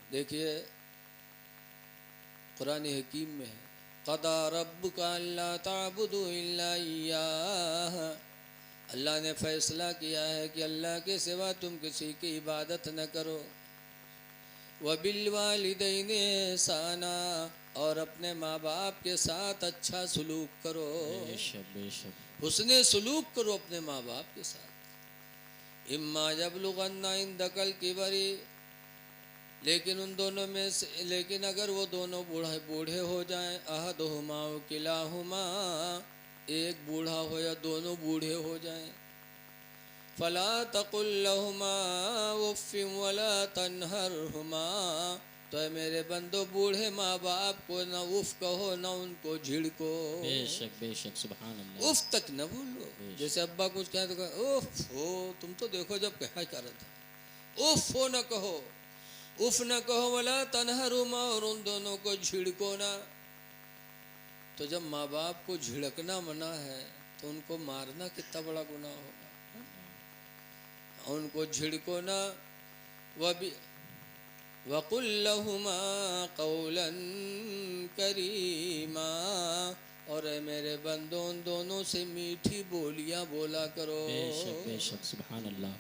देखिए कुरान हकीम में है, क़दा रब्बुका अल्ला ताबुदू इल्ला इय्याह, अल्लाह ने फैसला किया है कि अल्लाह के सिवा तुम किसी की इबादत न करो। वबिल वालिदैनि एहसाना, और अपने माँ बाप के साथ अच्छा सलूक करो, बेशक बेशक। हुस्ने सलूक करो अपने माँ बाप के साथ। इम्मा यबलुगन्ना इंदकल किबरी, लेकिन उन दोनों में से, लेकिन अगर वो दोनों बूढ़े हो जाएं, अहदुहुमा व किलाहुमा, एक बूढ़ा हो या दोनों बूढ़े हो जाएं, फला तकुल लहुमा उफ़्फ़िन वला तनहरहुमा, तो मेरे बंदो बूढ़े माँ बाप को न उफ कहो न उनको झिड़को, बेशक बेशक, सुभान अल्लाह। उफ तक न बोलो। जैसे अब्बा कुछ कहे तो कहे उफ हो, तुम तो देखो जब क्या कर रहा था, उफ हो न कहो, उफ न कहो, वला तनहरुमा, और उन दोनों को झिड़को ना। तो जब माँ बाप को झिड़कना मना है तो उनको मारना कितना बड़ा गुनाह होगा। उनको झिड़को ना। वकुल लहुमा कौलन करीमा, और मेरे बंदों उन दोनों से मीठी बोलियां बोला करो। बेशक बेशक, सुभान अल्लाह।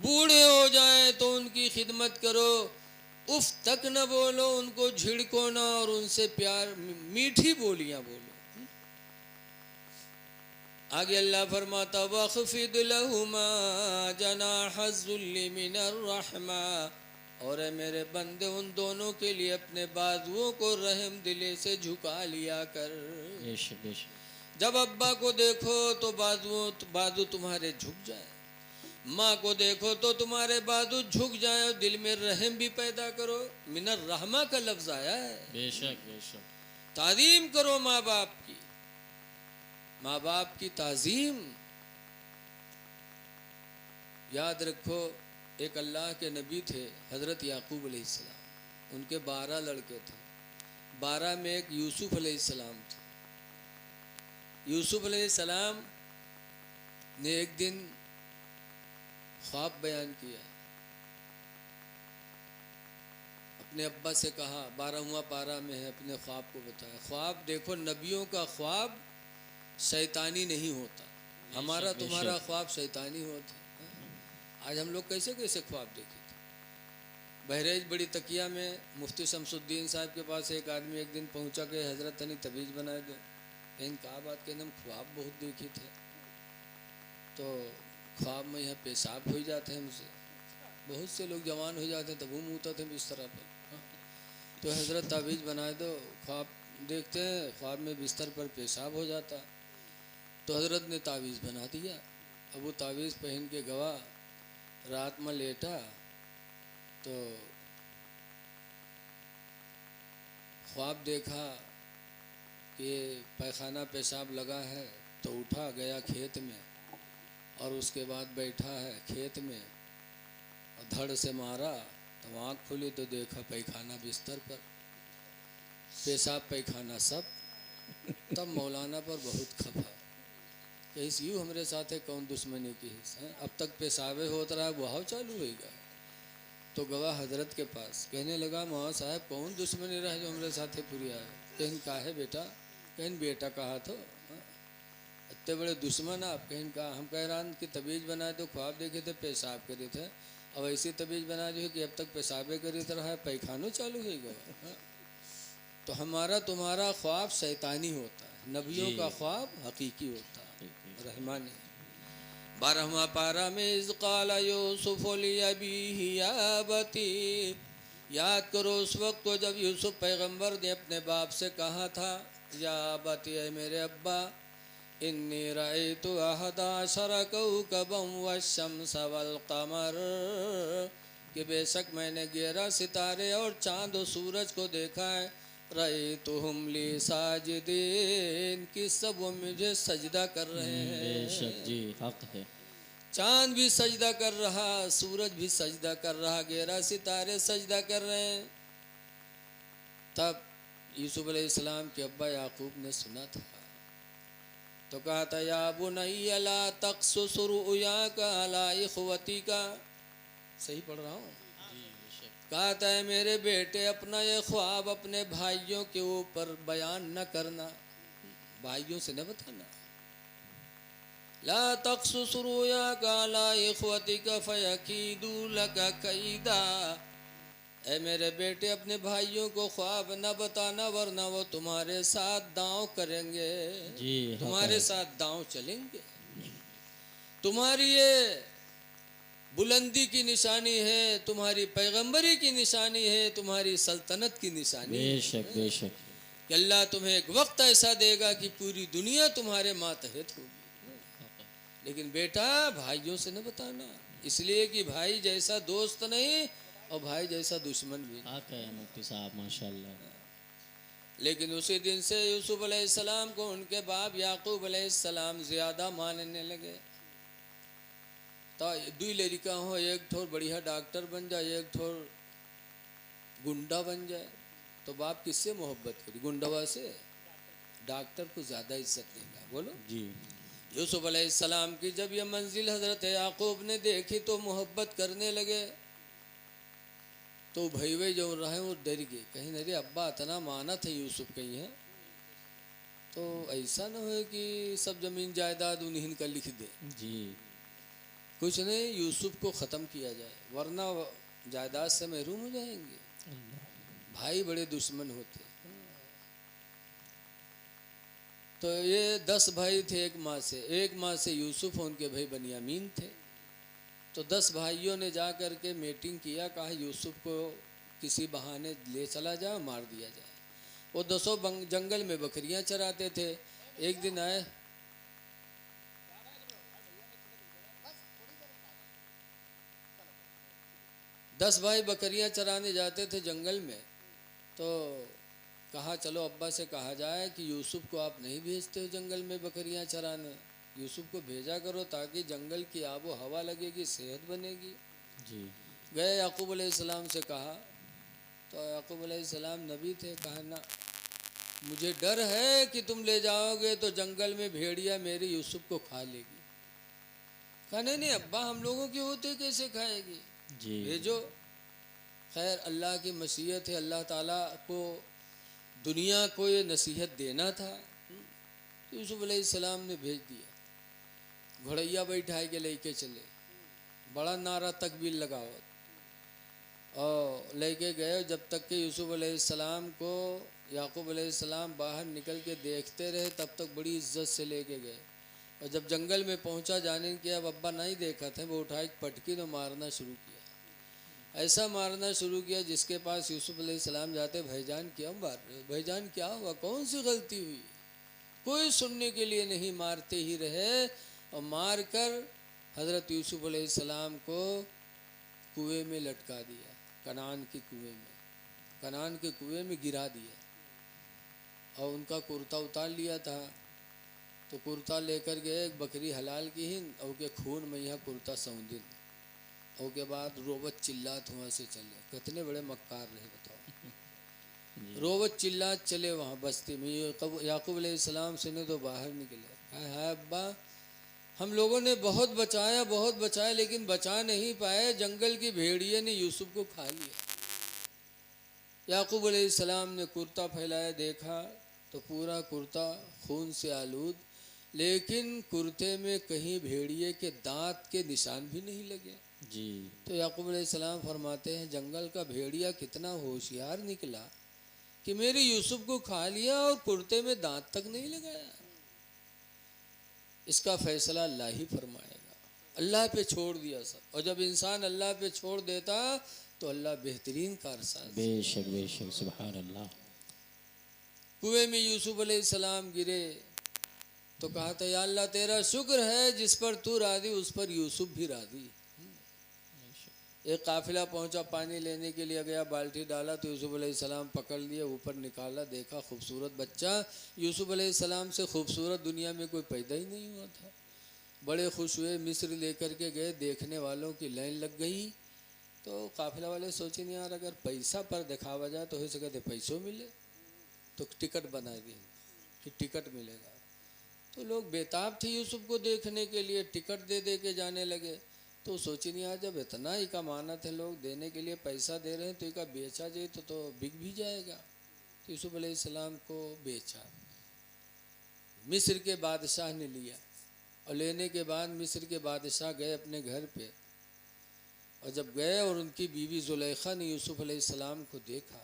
बूढ़े हो जाए तो उनकी खिदमत करो, उफ तक न बोलो, उनको झिड़को ना, और उनसे प्यार मीठी बोलियां बोलो। आगे अल्लाह फरमाता वख़्फ़िद लहुमा जनाहज़्ज़ुल्लि मिनर रहमा, और मेरे बंदे उन दोनों के लिए अपने बाजुओं को रहम दिले से झुका लिया कर। बेशक बेशक। जब अब्बा को देखो तो बाजू तुम्हारे झुक जाए, माँ को देखो तो तुम्हारे बाजू झुक जाए, और दिल में रहम भी पैदा करो। मिनर रहमा का लफ्ज़ आया है। बेशक बेशक। ताज़ीम करो माँ बाप की, माँ बाप की ताज़ीम। याद रखो, एक अल्लाह के नबी थे हज़रत याकूब अलैहिस्सलाम, उनके 12 लड़के थे, 12 में एक यूसुफ अलैहिस्सलाम थे। यूसुफ अलैहिस्सलाम ने एक दिन ख्वाब बयान किया, अपने अब्बा से कहा, 12वां पारा में है, अपने ख्वाब को बताया। ख्वाब देखो, नबियों का ख्वाब शैतानी नहीं होता, हमारा तुम्हारा ख्वाब शैतानी होता है। आज हम लोग कैसे कैसे ख्वाब देखे थे। बहरेज बड़ी तकिया में मुफ्ती शमसुद्दीन साहब के पास एक आदमी एक दिन पहुंचा के हज़रत तनी तबीज़ बनाए दो। इन कहा बात के हम ख्वाब बहुत देखे थे, तो ख्वाब में यहाँ पेशाब हो जाते हैं मुझसे, बहुत से लोग जवान हो जाते हैं तब वो मुँहता थे बिस्तर पर, तो हज़रत तावीज़ बनाए दो। ख्वाब देखते हैं, ख्वाब में बिस्तर पर पेशाब हो जाता, तो हज़रत ने तावीज़ बना दिया। अब वो तावीज़ पहन के गवा, रात में लेटा तो ख्वाब देखा कि पैखाना पेशाब लगा है, तो उठा गया खेत में, और उसके बाद बैठा है खेत में, और धड़ से मारा तो आँख खुली तो देखा पैखाना बिस्तर पर, पेशाब पैखाना सब। तब मौलाना पर बहुत खफा, कैसे यूँ हमारे साथ है, कौन दुश्मनी की है, अब तक पेशाबे होता रहा, बहाव चालू होगा। तो गवाह हजरत के पास कहने लगा, मौला साहब कौन दुश्मनी रहा जो हमारे साथ पूरी आए। कहीं का है बेटा, कहीं बेटा कहा तो इतने बड़े दुश्मन आप, कहीं कहा। हम कह रहा कि तबीज़ बनाए तो ख्वाब देखे थे पेशाब करे थे, अब ऐसी तबीज़ बना दी है कि अब तक पेशाबे करी तरह है, पैखानो चालू है गवा। तो हमारा तुम्हारा ख्वाब शैतानी होता है, नबियों का ख्वाब हकीकी होता है, रहमानी। 12वां पारा में इज़ क़ाल यूसुफ़ लिअबीही या अबती, याद करो उस वक्त को जब यूसुफ पैगंबर ने अपने बाप से कहा था, या अबती, है मेरे अब्बा, इन्नी रअयतु अहदा अशरा कौकबन वश्शम्स वल क़मर, कि बेशक मैंने 11 सितारे और चाँद और सूरज को देखा है। रअयतुहुम ली साजिदीन, कि सब वो मुझे सजदा कर रहे हैं। बेशक जी, हक है। चाँद भी सजदा कर रहा, सूरज भी सजदा कर रहा, 11 सितारे सजदा कर रहे हैं। तब यूसुफ अलैहिस्सलाम के अब्बा याकूब ने सुना था, तो कहा था, या बुनय्या ला तक़्सुस रुअयाका अला इख़वतिका। सही पढ़ रहा हूँ। कहता है मेरे बेटे अपना ये ख्वाब अपने भाइयों के ऊपर बयान न करना, भाइयों से न बताना। ला तक़्सुस रुयाका अला इख़्वतिका फ़यकीदू लका कैदा। ऐ मेरे बेटे अपने भाइयों को ख्वाब न बताना, वरना वो तुम्हारे साथ दांव करेंगे, जी तुम्हारे साथ दांव चलेंगे। तुम्हारी ये बुलंदी की निशानी है, तुम्हारी पैगंबरी की निशानी है, तुम्हारी सल्तनत की निशानी है। बेशक बेशक। कि अल्लाह तुम्हें एक वक्त ऐसा देगा कि पूरी दुनिया तुम्हारे मातहत होगी। लेकिन बेटा भाइयों से न बताना, इसलिए कि भाई जैसा दोस्त नहीं और भाई जैसा दुश्मन भी नहीं। हक है मुफ्ती साहब माशाल्लाह। लेकिन उसी दिन से यूसुफ अलैहिस्सलाम को उनके बाप याकूब अलैहिस्सलाम ज़्यादा मानने लगे। तो दुई लड़का हो, एक ठोर बढ़िया डॉक्टर बन जाए, एक ठोर गुंडा बन जाए, तो बाप किससे मोहब्बत करी? गुंडवा से? डॉक्टर को ज़्यादा इज्जत देगा। बोलो जी। यूसुफ अलैहिस्सलाम की जब यह मंजिल हजरत याकूब ने देखी तो मोहब्बत करने लगे। तो भाई जो रहे वो डर गए, कहीं अरे अब्बा इतना माना थे यूसुफ कहीं है, तो ऐसा न हो कि सब जमीन जायदाद उन्हीं का लिख दे। जी। कुछ नहीं, यूसुफ को ख़त्म किया जाए, वरना जायदाद से महरूम हो जाएंगे। भाई बड़े दुश्मन होते। तो ये 10 भाई थे एक माँ से यूसुफ, उनके भाई बनियामीन थे। तो 10 भाइयों ने जा कर के मीटिंग किया, कहा यूसुफ को किसी बहाने ले चला जाए, मार दिया जाए। वो 10 जंगल में बकरियां चराते थे। एक दिन आए, दस भाई बकरियां चराने जाते थे जंगल में। तो कहा चलो अब्बा से कहा जाए कि यूसुफ को आप नहीं भेजते हो जंगल में बकरियां चराने, यूसुफ को भेजा करो ताकि जंगल की आबो हवा लगेगी, सेहत बनेगी। जी। गए याकूब अलैहिस्सलाम से कहा, तो याकूब अलैहिस्सलाम नबी थे, कहा ना मुझे डर है कि तुम ले जाओगे तो जंगल में भेड़िया मेरे यूसुफ को खा लेगी। कहा नहीं नहीं अब्बा, हम लोगों के होते कैसे खाएगी, जी। भेजो। खैर अल्लाह की मशीयत है, अल्लाह ताला को दुनिया को ये नसीहत देना था। तो यूसुफ अलैहिस्सलाम ने भेज दिया, घोड़ैया बैठाए के लेके चले, बड़ा नारा तकबीर लगाओ और लेके गए। जब तक कि यूसुफ अलैहिस्सलाम को याकूब अलैहिस्सलाम बाहर निकल के देखते रहे, तब तक बड़ी इज्जत से लेके गए। और जब जंगल में पहुंचा, जाने के अब अब्बा नहीं देखा था, वो उठाए पटकी तो मारना शुरू किया। ऐसा मारना शुरू किया जिसके पास यूसुफ अलैहिस्सलाम जाते, भाईजान क्या मार रहे हो, भाईजान क्या हुआ, कौन सी गलती हुई? कोई सुनने के लिए नहीं, मारते ही रहे। और मार कर हज़रत यूसुफ अलैहिस्सलाम को कुएं में लटका दिया, कनान के कुएं में, कनान के कुएं में गिरा दिया। और उनका कुर्ता उतार लिया था, तो कुर्ता लेकर गए, एक बकरी हलाल की ही और के खून में यहाँ कुर्ता सौंदिन। और के बाद रोबत चिल्लात वहाँ से चले। कितने बड़े मक्कार रहे बताओ। रोबत चिल्लात चले वहाँ बस्ती में। याकूब अलैहिस्सलाम सुने तो बाहर निकले, है अब्बा हम लोगों ने बहुत बचाया लेकिन बचा नहीं पाए, जंगल की भेड़िए ने यूसुफ को खा लिया। याकूब अलैहिस्सलाम ने कुर्ता फैलाया, देखा तो पूरा कुर्ता खून से आलूद, लेकिन कुर्ते में कहीं भेड़िए के दांत के निशान भी नहीं लगे। जी। तो याकूब अलैहिस्सलाम फरमाते हैं, जंगल का भेड़िया कितना होशियार निकला कि मेरे यूसुफ को खा लिया और कुर्ते में दांत तक नहीं लगाया। इसका फैसला अल्लाह ही फरमाएगा। अल्लाह पे छोड़ दिया सब, और जब इंसान अल्लाह पे छोड़ देता तो अल्लाह बेहतरीन कारसाज। बेशक बेशक सुभान अल्लाह। कुएं में यूसुफ अलैहिस्सलाम गिरे तो कहा था, या अल्लाह तेरा शुक्र है जिस पर तू राजी उस पर यूसुफ भी राजी। एक काफिला पहुंचा, पानी लेने के लिए गया, बाल्टी डाला तो यूसुफ अलैहिस्सलाम पकड़ लिए, ऊपर निकाला, देखा खूबसूरत बच्चा। यूसुफ अलैहिस्सलाम से खूबसूरत दुनिया में कोई पैदा ही नहीं हुआ था। बड़े खुश हुए, मिस्र लेकर के गए, देखने वालों की लाइन लग गई। तो काफिला वाले सोचे नहीं यार, अगर पैसा पर दिखावा जाए तो हो सके तो पैसों मिले, तो टिकट बना दिए कि टिकट मिलेगा। तो लोग बेताब थे यूसुफ को देखने के लिए, टिकट दे दे के जाने लगे। तो सोची नहीं, आज जब इतना ही कमाना थे, लोग देने के लिए पैसा दे रहे हैं, तो इका बेचा जाए तो बिक भी जाएगा। तो यूसुफ अलैहिस्सलाम को बेचा, मिस्र के बादशाह ने लिया, और लेने के बाद मिस्र के बादशाह गए अपने घर पे, और जब गए और उनकी बीवी जुलेखा ने यूसुफ अलैहिस्सलाम को देखा,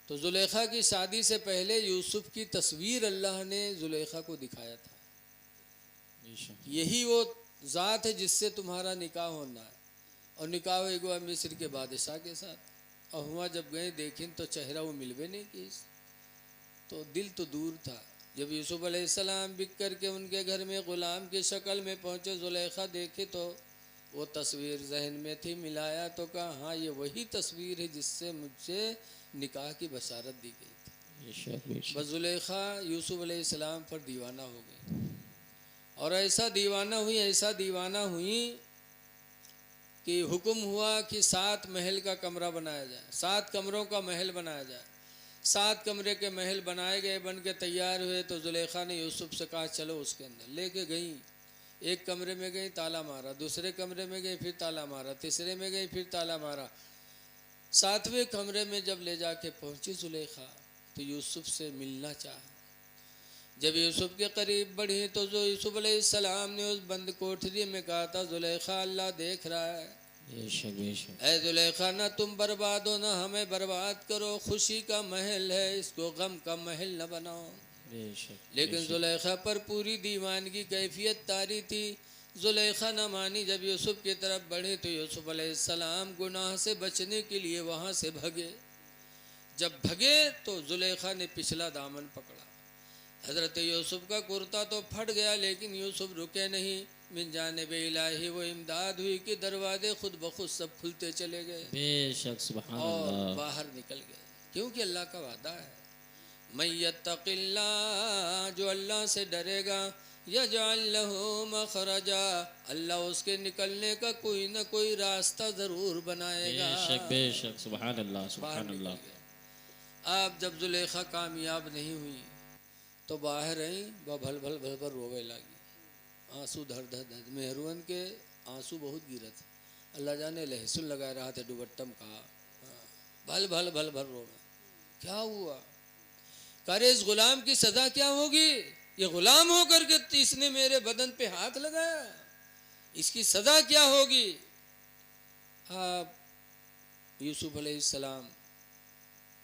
तो जुलेखा की शादी से पहले यूसुफ की तस्वीर अल्लाह ने जुलेखा को दिखाया था, यही वो ज़ात है जिससे तुम्हारा निकाह होना है। और निकाह हुआ मिस्र के बादशाह के साथ, और हुआ जब गए देखें तो चेहरा वो मिलवे नहीं की, तो दिल तो दूर था। जब यूसुफ अलैहिस्सलाम बिक करके उनके घर में ग़ुलाम की शक्ल में पहुँचे, जुलेखा देखे तो वो तस्वीर जहन में थी, मिलाया तो कहा हाँ ये वही तस्वीर है जिससे मुझसे निकाह की बशारत दी गई थी। बस जुलेखा यूसुफ अलैहिस्सलाम पर दीवाना हो गई, और ऐसा दीवाना हुई कि हुक्म हुआ कि 7 महल का कमरा बनाया जाए, 7 कमरों का महल बनाया जाए। 7 कमरे के महल बनाए गए, बन के तैयार हुए। तो जुलेखा ने यूसुफ से कहा चलो उसके अंदर, लेके गई। एक कमरे में गई, ताला मारा, दूसरे कमरे में गई, फिर ताला मारा, तीसरे में गई, फिर ताला मारा। 7वें कमरे में जब ले जाके पहुंची जुलेखा, तो यूसुफ से मिलना चाहा। जब यूसुफ के करीब बढ़ी तो जो यूसुफ अलैहिस्सलाम ने उस बंद कोठरी में कहा था, जुलेखा अल्लाह देख रहा है, ऐ जुलेखा ना तुम बर्बाद हो ना हमें बर्बाद करो, खुशी का महल है, इसको गम का महल न बनाओ। लेकिन जुलेखा पर पूरी दीवानगी कैफियत तारी थी, जुलेखा न मानी। जब यूसुफ की तरफ बढ़े तो यूसुफ अलैहिस्सलाम गुनाह से बचने के लिए वहाँ से भगे। जब भगे तो जुलेखा ने पिछला दामन पकड़ा। हज़रत यूसुफ का कुर्ता तो फट गया, लेकिन यूसुफ रुके नहीं। मिन जानिबे इलाही वो इमदाद हुई कि दरवाजे खुद ब खुद सब खुलते चले गए, बेशक सुभान और अल्लाह। बाहर निकल गए, क्योंकि अल्लाह का वादा है, मैं यत्तक़िल्लाह, जो अल्लाह से डरेगा, यजअल लहू मखरजा, अल्लाह उसके निकलने का कोई ना कोई रास्ता ज़रूर बनाएगा। बेशक सुभान अल्लाह सुभान अल्लाह। अब जब जुलेखा कामयाब नहीं हुई तो बाहर आई, वह भल भल भल भल रोवे लगी, आंसू धर धर धर। मेहरुअन के आंसू बहुत गिरे थे, अल्लाह जाने लहसुन लगा रहा था दुबट्टम का, भल भल भल भल रोवे। क्या हुआ? करे इस गुलाम की सज़ा क्या होगी? ये गुलाम होकर के इसने मेरे बदन पे हाथ लगाया, इसकी सज़ा क्या होगी? आप यूसुफ अलैहिस्सलाम,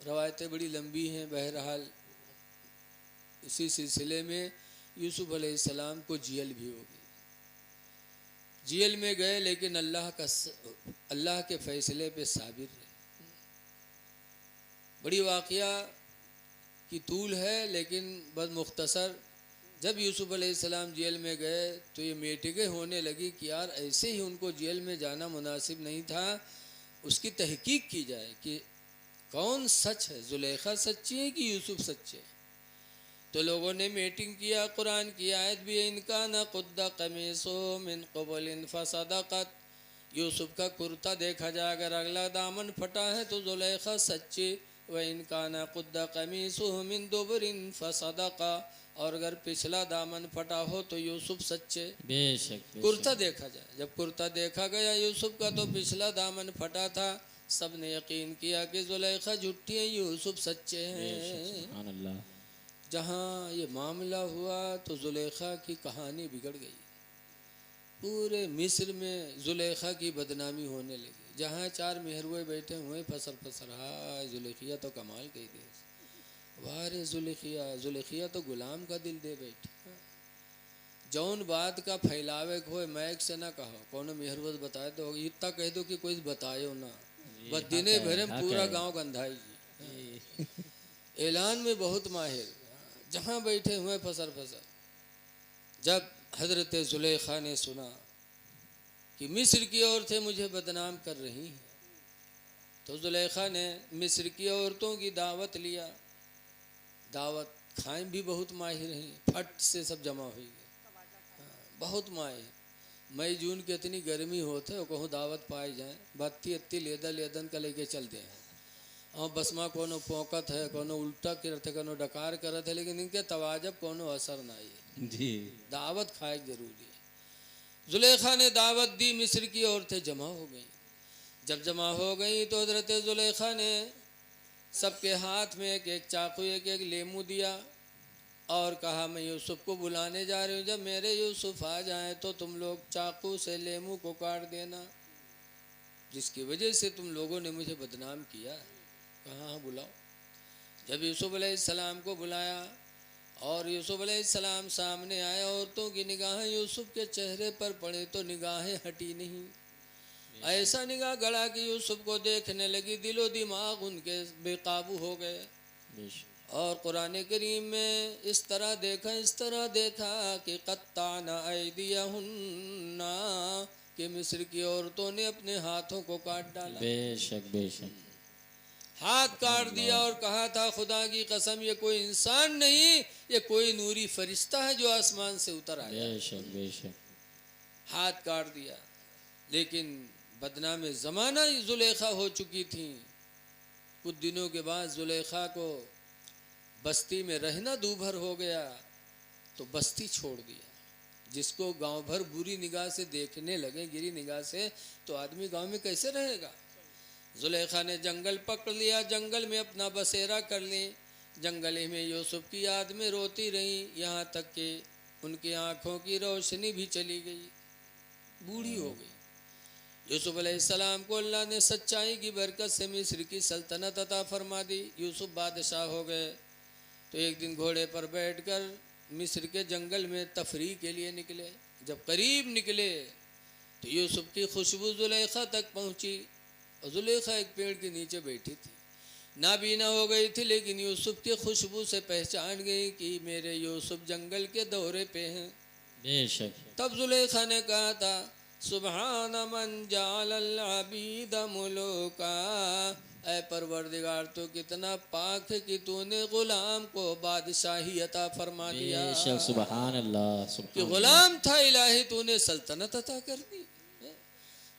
रवायतें बड़ी लंबी हैं, बहरहाल इसी सिलसिले में यूसुफ अलैहिस्सलाम को जेल भी हो गई। जेल में गए, लेकिन अल्लाह के फैसले पे साबिर रहे। बड़ी वाक़या की तूल है, लेकिन बस मुख्तसर। जब यूसुफ अलैहिस्सलाम जेल में गए तो ये मीटिंगें होने लगी कि यार ऐसे ही उनको जेल में जाना मुनासिब नहीं था, उसकी तहकीक की जाए कि कौन सच है, जुलेखा सच्ची है कि यूसुफ सच्चे है। तो लोगों ने मीटिंग किया, कुरान की आयत भी है, इनका न कुद्दा कमीसो मिन क़बलिन फसदक़त, यूसुफ का कुर्ता देखा जाए अगर अगला दामन फटा है तो जुलेखा सच्ची, व इनका न कुद्दा कमीसो मिन दुबरिन फसदक़ा, और अगर पिछला दामन फटा हो तो यूसुफ सच्चे। बेशक कुर्ता देखा जाए, जब कुर्ता देखा गया यूसुफ का तो पिछला दामन फटा था, सब ने यकीन किया कि जुलेखा झूठी है, यूसुफ सच्चे हैं। जहाँ ये मामला हुआ तो जुलेखा की कहानी बिगड़ गई, पूरे मिस्र में जुलेखा की बदनामी होने लगी। जहाँ 4 मेहरुए बैठे हुए फसर फसर, हाँ जुलेखिया तो कमाल गई थी, वाह रे जुलेखिया, जुलेखिया तो गुलाम का दिल दे बैठी। जौन बात का फैलावे हो मैक से ना कहो, कौन मेहरुआ बताए तो इतना कह दो कि कोई बताए ना, बस दिने भरे में पूरा गाँव गंधाई जी। ऐलान में बहुत माहिर, जहाँ बैठे हुए फसर फसर। जब हज़रत जुलेखा ने सुना कि मिस्र की औरतें मुझे बदनाम कर रही हैं, तो जुलेखा ने मिस्र की औरतों की दावत लिया। दावत खाएं भी बहुत माहिर हैं, फट से सब जमा हुई गए, बहुत माहिर। मई जून की इतनी गर्मी होते और कहूँ दावत पाई जाए, बत्ती अत्ती लेदन का लेके चलते हैं, और बस माँ कोनो पोकत है, कोनो उल्टा करते, कोनो डकार करत है, लेकिन इनके तवाजब कोनो असर नहीं है जी। दावत खाए जरूरी है। जुलेखा ने दावत दी, मिस्र की औरतें जमा हो गई। जब जमा हो गई तो हजरत जुलेखा ने सबके हाथ में एक एक चाकू, एक एक लेमू दिया और कहा मैं यूसुफ को बुलाने जा रही हूँ, जब मेरे यूसुफ आ जाएं तो तुम लोग चाकू से लेमू को काट देना, जिसकी वजह से तुम लोगों ने मुझे बदनाम किया। कहाँ हाँ बुलाओ। जब यूसुफ अलैहिस्सलाम को बुलाया और यूसुफ अलैहिस्सलाम सामने आए, औरतों की निगाहें यूसुफ के चेहरे पर पड़े तो निगाहें हटी नहीं, ऐसा निगाह गड़ा कि यूसुफ को देखने लगी, दिलो दिमाग उनके बेकाबू हो गए। बेशक और कुरान करीम में इस तरह देखा कि कत्ताना ऐदियहुन्ना, कि मिस्र की औरतों ने अपने हाथों को काट डाला, बेशक बेशक हाथ काट दिया और कहा था खुदा की कसम ये कोई इंसान नहीं, ये कोई नूरी फरिश्ता है जो आसमान से उतर आया। बेशक बेशक हाथ काट दिया। लेकिन बदनाम ज़माना जुलेखा हो चुकी थी। कुछ दिनों के बाद जुलेखा को बस्ती में रहना दूभर हो गया तो बस्ती छोड़ दिया। जिसको गांव भर बुरी निगाह से देखने लगे, गिरी निगाह से, तो आदमी गांव में कैसे रहेगा। जुलेखा ने जंगल पकड़ लिया, जंगल में अपना बसेरा कर ली, जंगल ही में यूसुफ की याद में रोती रही, यहाँ तक कि उनकी आँखों की रोशनी भी चली गई, बूढ़ी हो गई। यूसुफ अलैहिस्सलाम को अल्लाह ने सच्चाई की बरकत से मिस्र की सल्तनत अता फरमा दी। यूसुफ बादशाह हो गए। तो एक दिन घोड़े पर बैठकर मिस्र के जंगल में तफरीह के लिए निकले। जब करीब निकले तो यूसुफ की खुशबू जुलेखा तक पहुँची और जुलेखा एक पेड़ के नीचे बैठी थी, नाबीना हो गई थी, लेकिन यूसुफ की खुशबू से पहचान गई कि मेरे यूसुफ जंगल के दौरे पे हैं। बेशक तब जुलेखा ने कहा था सुबहान मन जालल अबीद मुलूका, ऐ परवरदिगार तो कितना पाक है कि तूने गुलाम को बादशाही अता फरमा दिया। बेशक सुभान अल्लाह कि सुभान अल्लाह गुलाम था इलाही, तूने सल्तनत अता कर दी।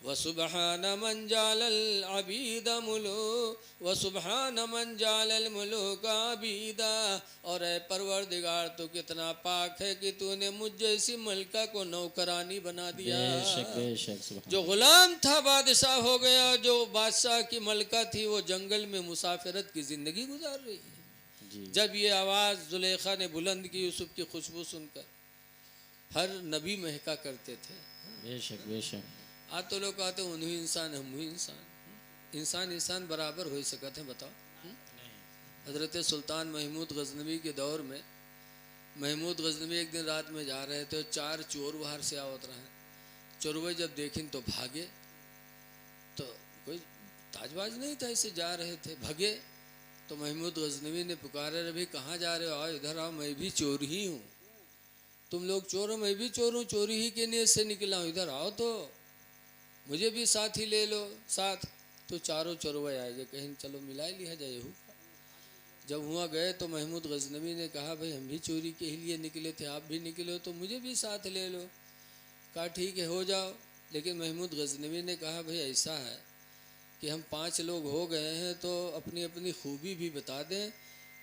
व सुबहान मन जालल अबीद मुलूक, व सुबहान मन जालल मुलूक अबीदा, और ऐ परवरदिगार तो कितना पाक है कि तूने मुझ जैसी मलका को नौकरानी बना दिया। बेशक बेशक सुभान जो गुलाम था बादशाह हो गया, जो बादशाह की मलका थी वो जंगल में मुसाफिरत की जिंदगी गुजार रही है। जी जब ये आवाज़ जुलेखा ने बुलंद की, यूसुफ की खुशबू सुनकर हर नबी महका करते थे। बेशक बेशक आज तो लोग कहते हैं उन्हीं इंसान हम ही इंसान, इंसान इंसान बराबर हो सकते हैं, बताओ। हजरत सुल्तान महमूद गजनवी के दौर में महमूद गजनवी एक दिन रात में जा रहे थे, 4 चोर बाहर से आवत रहे। चोरवे जब देखें तो भागे, तो कोई ताजबाज नहीं था, ऐसे जा रहे थे, भागे। तो महमूद गजनवी ने पुकारे, अभी कहाँ जा रहे हो, आओ इधर आओ, मैं भी चोर ही हूँ। तुम लोग चोर हो, मैं भी चोर हूँ, चोरी ही के नीयत से निकला हूँ, इधर आओ तो मुझे भी साथ ही ले लो साथ। तो चारों चोरवे आएंगे, कहीं चलो मिला लिया जाए। जब हुआ गए तो महमूद गजनवी ने कहा भाई हम भी चोरी के ही लिए निकले थे, आप भी निकले हो तो मुझे भी साथ ले लो। कहा ठीक है हो जाओ। लेकिन महमूद गजनवी ने कहा भाई ऐसा है कि हम 5 लोग हो गए हैं तो अपनी अपनी खूबी भी बता दें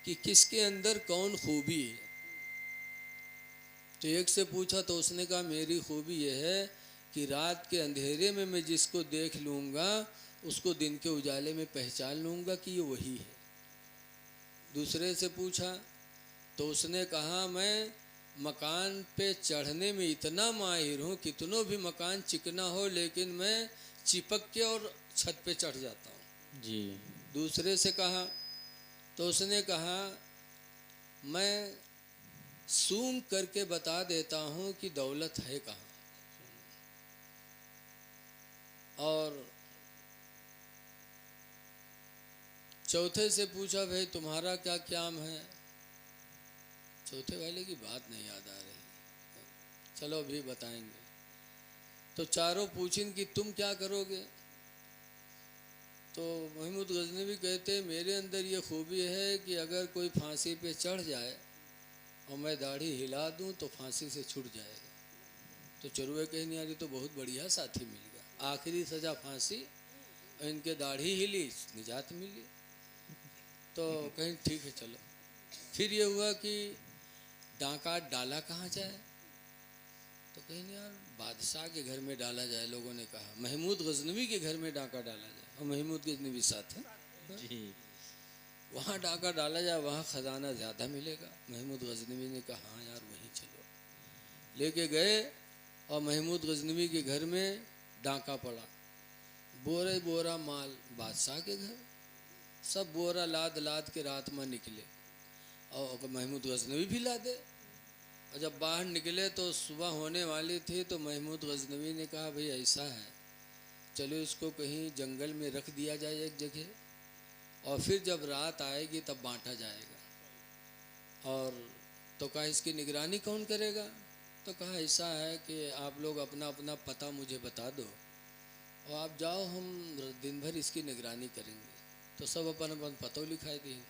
कि किसके अंदर कौन खूबी है। तो एक से पूछा तो उसने कहा मेरी खूबी यह है कि रात के अंधेरे में मैं जिसको देख लूँगा उसको दिन के उजाले में पहचान लूँगा कि ये वही है। दूसरे से पूछा तो उसने कहा मैं मकान पे चढ़ने में इतना माहिर हूँ, कितनों भी मकान चिकना हो लेकिन मैं चिपक के और छत पे चढ़ जाता हूँ। जी दूसरे से कहा तो उसने कहा मैं सूंघ करके बता देता हूँ कि दौलत है कहाँ। और चौथे से पूछा भाई तुम्हारा क्या काम है। चौथे वाले की बात नहीं याद आ रही, चलो अभी बताएंगे। तो चारों पूछें कि तुम क्या करोगे। तो महमूद गजनवी कहते मेरे अंदर ये खूबी है कि अगर कोई फांसी पे चढ़ जाए और मैं दाढ़ी हिला दूं तो फांसी से छूट जाएगा। तो चोरवे कहने यार ये तो बहुत बढ़िया साथी मिल गया, आखिरी सजा फांसी और इनके दाढ़ी हिली निजात मिली। तो कहीं ठीक है चलो। फिर ये हुआ कि डाका डाला कहाँ जाए। तो कहीं यार बादशाह के घर में डाला जाए, लोगों ने कहा महमूद गजनवी के घर में डाका डाला जाए, और महमूद गजनवी साथ है जी। वहाँ डाका डाला जाए, वहाँ ख़जाना ज़्यादा मिलेगा। महमूद गजनवी ने कहा हाँ यार वहीं चलो। लेके गए और महमूद गजनवी के घर में डाका पड़ा, बोरे बोरा माल बादशाह के घर, सब बोरा लाद लाद के रात में निकले, और महमूद गजनवी भी लादे। और जब बाहर निकले तो सुबह होने वाली थी, तो महमूद गजनवी ने कहा भाई ऐसा है, चलो इसको कहीं जंगल में रख दिया जाए एक जगह, और फिर जब रात आएगी तब बांटा जाएगा। और तो कहा इसकी निगरानी कौन करेगा? तो कहा ऐसा है कि आप लोग अपना अपना पता मुझे बता दो और आप जाओ, हम दिन भर इसकी निगरानी करेंगे। तो सब अपन अपन पतो लिखाई दिए,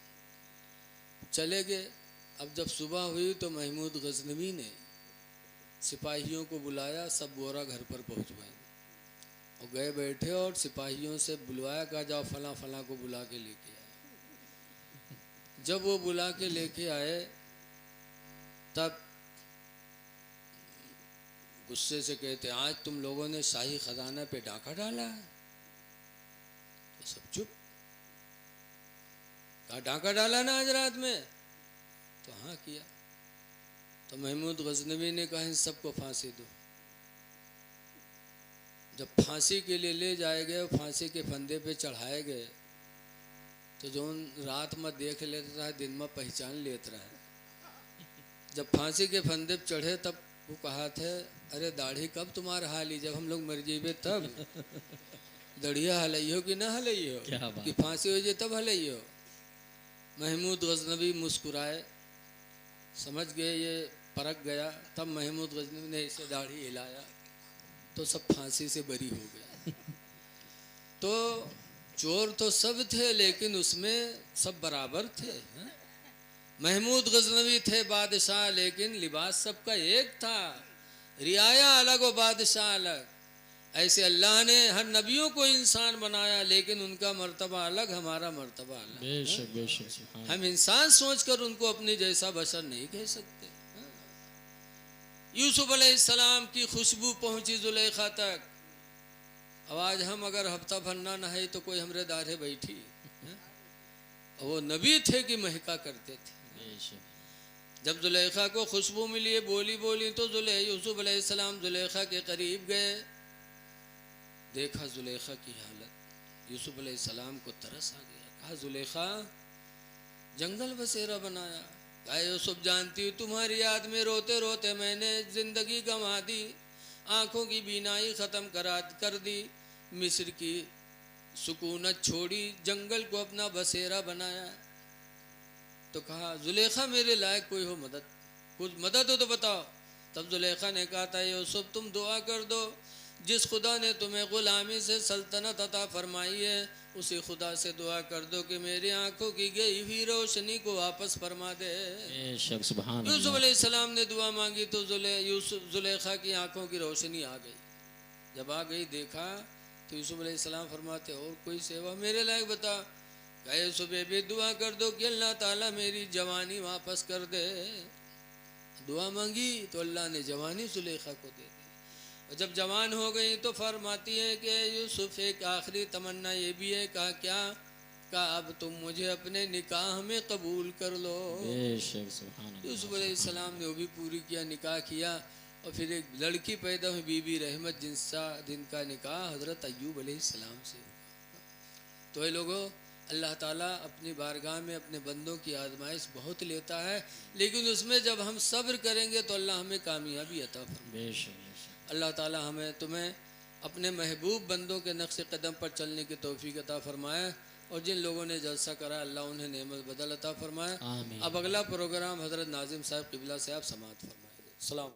चले गए। अब जब सुबह हुई तो महमूद गजनवी ने सिपाहियों को बुलाया, सब बोरा घर पर पहुँचवाए, और गए बैठे और सिपाहियों से बुलवाया, कहा जाओ फला फला को बुला के लेके आए। जब वो बुला के लेके आए तब गुस्से से कहते आज तुम लोगों ने शाही खजाना पे डाका डाला है? तो सब चुप। कहा डाका डाला ना आज रात में? तो हाँ किया। तो महमूद गजनवी ने कहा इन सबको फांसी दो। जब फांसी के लिए ले जाए गए, फांसी के फंदे पे चढ़ाए गए, तो जो रात में देख लेता है दिन में पहचान लेता है। जब फांसी के फंदे पे चढ़े तब वो कहा थे अरे दाढ़ी कब तुम्हारा हाली, जब हम लोग मर जेबे तब दढ़िया हलइयो कि ना हलइयो, कि फांसी हो जाए तब हलइयो। महमूद गजनवी मुस्कुराए, समझ गए ये परख गया। तब महमूद गजनवी ने इसे दाढ़ी हिलाया तो सब फांसी से बरी हो गए। तो चोर तो सब थे लेकिन उसमें सब बराबर थे। महमूद गजनवी थे बादशाह, लेकिन लिबास सबका एक था, रियाया अलग और बादशाह अलग। ऐसे अल्लाह ने हर नबियों को इंसान बनाया, लेकिन उनका मर्तबा अलग, हमारा मर्तबा अलग। बेशक बेशक। हम इंसान सोचकर उनको अपनी जैसा बशर नहीं कह सकते। यूसुफ अलैहिस्सलाम की खुशबू पहुंची जुलेखा तक। अब आज हम अगर हफ्ता भर ना नहाए तो कोई हमरे दारे बैठी, वो नबी थे कि महका करते थे। जब जुलेखा को खुशबू मिली, बोली बोली, तो यूसुफ अलैहिस्सलाम जुलेखा के करीब गए, देखा जुलेखा की हालत। यूसुफ अलैहिस्सलाम को तरस आ गया। कहा जुलेखा जंगल बसेरा बनाया। कहा यूसुफ जानती हूँ तुम्हारी याद में रोते रोते मैंने जिंदगी गंवा दी, आंखों की बीनाई ख़त्म कर दी, मिस्र की सुकूनत छोड़ी, जंगल को अपना बसेरा बनाया। तो कहा जुलेखा मेरे लायक कोई हो मदद, कुछ मदद हो तो बताओ। तब जुलेखा ने कहा था यूसुफ तुम दुआ कर दो, जिस खुदा ने तुम्हें गुलामी से सल्तनत अता फरमाई है उसी खुदा से दुआ कर दो कि मेरी आंखों की गई हुई रोशनी को वापस फरमा दे। यूसुफ अलैहिस्सलाम ने दुआ मांगी तो जुलेखा की आंखों की रोशनी आ गई। जब आ गई देखा तो यूसुफ अलैहिस्सलाम फरमाते और कोई सेवा मेरे लायक बता। कहे सुबह भी दुआ कर दो कि अल्लाह ताला मेरी जवानी वापस कर दे। दुआ मांगी तो अल्लाह ने जवानी जुलेखा को दे दी। और जब जवान हो गई तो फरमाती है कि यूसुफ एक आखिरी तमन्ना ये भी है। कहा क्या? कहा अब तुम मुझे अपने निकाह में कबूल कर लो। यूसुफ अलैहिस्सलाम ने वो भी पूरी किया, निकाह किया, और फिर एक लड़की पैदा हुई बीबी रहमत, जिनका निकाह हज़रत अय्यूब अलैहिस्सलाम से। तो ये लोगों अल्लाह ताला अपनी बारगाह में अपने बंदों की आजमाइश बहुत लेता है, लेकिन उसमें जब हम सब्र करेंगे तो अल्लाह हमें कामयाबी अता फरमाए। अल्लाह ताला हमें तुम्हें अपने महबूब बंदों के नक्श कदम पर चलने की तौफीक अता फरमाए, और जिन लोगों ने जलसा करा अल्लाह उन्हें नेमत बदल अता फरमाए। अब अगला प्रोग्राम हज़रत नाजिम साहब क़िबला से आप समाअत फरमाएंगे। सलाम।